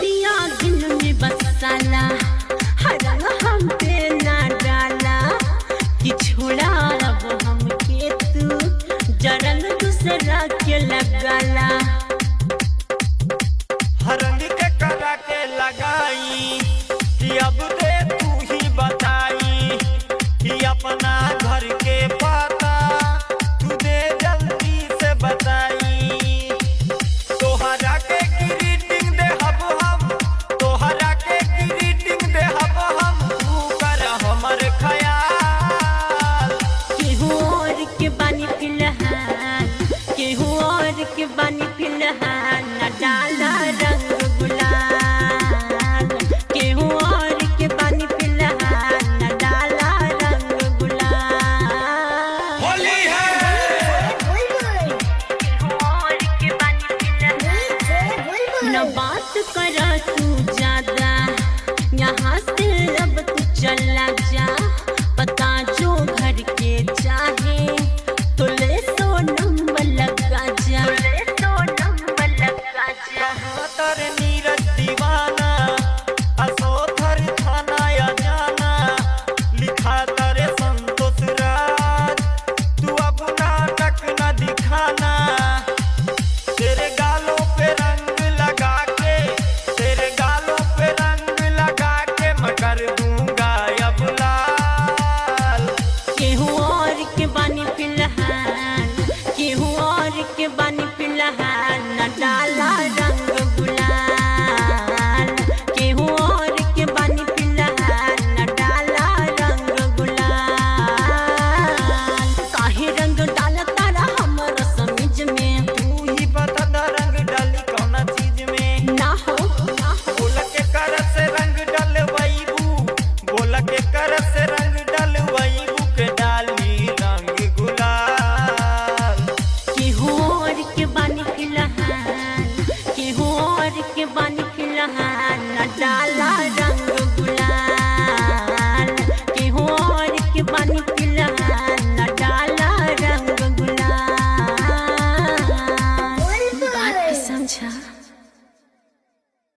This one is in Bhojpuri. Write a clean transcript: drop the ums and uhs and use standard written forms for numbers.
पिया दिल में बसाला, रंग हम पे ना डाला कि छोड़ा अब हमके तू जरंग दूसरा के लगाला। रंग के करा के लगाई कि अब दे तू ही बताई कि अपना घर के पता तू दे जल्दी से बताई। तोहरा के ग्रीटिंग दे हब हम, तोहरा के ग्रीटिंग दे हब हम, तू कर हमर ख्याल। केहू और के बानी फिलहाल, केहू और के बानी फिलहाल, न डाला रंग गुलाल। केहू और के बानी फिलहाल, न डाला रंग गुलाल। होली है केहू और के बानी फिलहाल, न बात कर तू